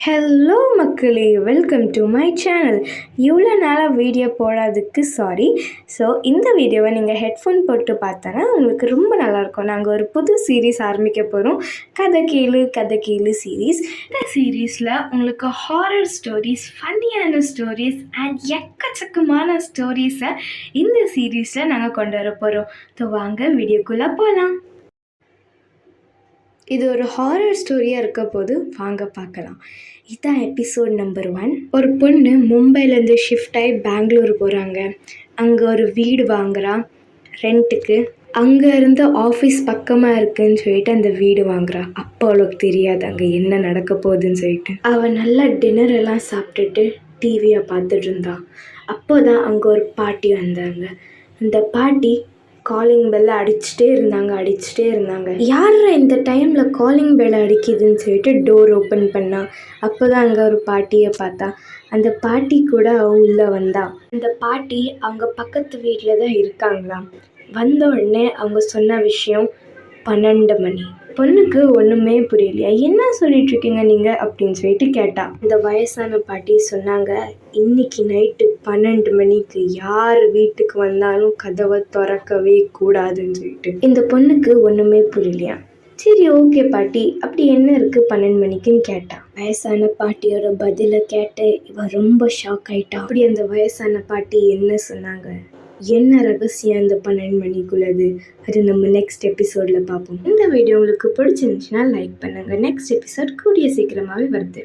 Hello மக்களே, welcome to my channel. இவ்வளோ நாளாக வீடியோ போடாததுக்கு சாரி. ஸோ இந்த வீடியோவை நீங்கள் ஹெட்ஃபோன் போட்டு பார்த்தோன்னா உங்களுக்கு ரொம்ப நல்லாயிருக்கும். நாங்கள் ஒரு புது சீரீஸ் ஆரம்பிக்க போகிறோம், கதை கேளு சீரீஸ். இந்த சீரீஸில் உங்களுக்கு ஹாரர் ஸ்டோரிஸ், ஃபன்னியான ஸ்டோரிஸ் அண்ட் எக்கச்சக்கமான ஸ்டோரிஸை இந்த சீரீஸில் நாங்கள் கொண்டு வர போகிறோம். ஸோ வாங்க வீடியோக்குள்ளே போகலாம். இது ஒரு ஹாரர் ஸ்டோரியாக இருக்க போது வாங்க பார்க்கலாம். இதுதான் எபிசோட் நம்பர் 1. ஒரு பொண்ணு மும்பைலேருந்து ஷிஃப்ட் ஆகி பெங்களூர் போகிறாங்க. அங்கே ஒரு வீடு வாங்குறா ரெண்ட்டுக்கு. அங்கே இருந்து ஆஃபீஸ் பக்கமாக இருக்குதுன்னு சொல்லிட்டு அந்த வீடு வாங்குறா. அப்போ அவளுக்கு தெரியாது அங்கே என்ன நடக்க போகுதுன்னு சொல்லிட்டு. அவள் நல்லா டின்னர் எல்லாம் சாப்பிட்டுட்டு டிவியை பார்த்துட்டு இருந்தா. அப்போ தான் அங்கே ஒரு பாட்டி வந்தாங்க. அந்த பாட்டி காலிங் பெல்லை அடிச்சுட்டே இருந்தாங்க. யார் இந்த டைமில் காலிங் பெல் அடிக்குதுன்னு சொல்லிட்டு டோர் ஓப்பன் பண்ணா. அப்போ தான் அங்கே ஒரு பாட்டியை பார்த்தா. அந்த பாட்டி கூட உள்ளே வந்தா. அந்த பாட்டி அவங்க பக்கத்து வீட்டில் தான் இருக்காங்களாம். வந்த உடனே அவங்க சொன்ன விஷயம் 12 மணி. பொண்ணுக்கு ஒன்றுமே புரியலையா. என்ன சொல்லிட்டு இருக்கீங்க நீங்கள் அப்படின்னு சொல்லிட்டு கேட்டா. இந்த வயசான பாட்டி சொன்னாங்க, இன்னைக்கு நைட்டு 12 மணிக்கு யார் வீட்டுக்கு வந்தாலும் கதவை திறக்கவே கூடாதுன்னு சொல்லிட்டு. இந்த பொண்ணுக்கு ஒன்றுமே புரியலையா. சரி ஓகே பாட்டி, அப்படி என்ன இருக்குது 12 மணிக்குன்னு கேட்டா. வயசான பாட்டியோட பதிலை கேட்டு இவ ரொம்ப ஷாக் ஆயிட்டா. அப்படி அந்த வயசான பாட்டி என்ன சொன்னாங்க, என்ன ரகசியம் இந்த 12 மணிக்குள்ளது, அது நம்ம நெக்ஸ்ட் எபிசோடில் பார்ப்போம். இந்த வீடியோ உங்களுக்கு பிடிச்சிருந்துச்சுன்னா லைக் பண்ணுங்கள். நெக்ஸ்ட் எபிசோட் கூடிய சீக்கிரமாகவே வருது.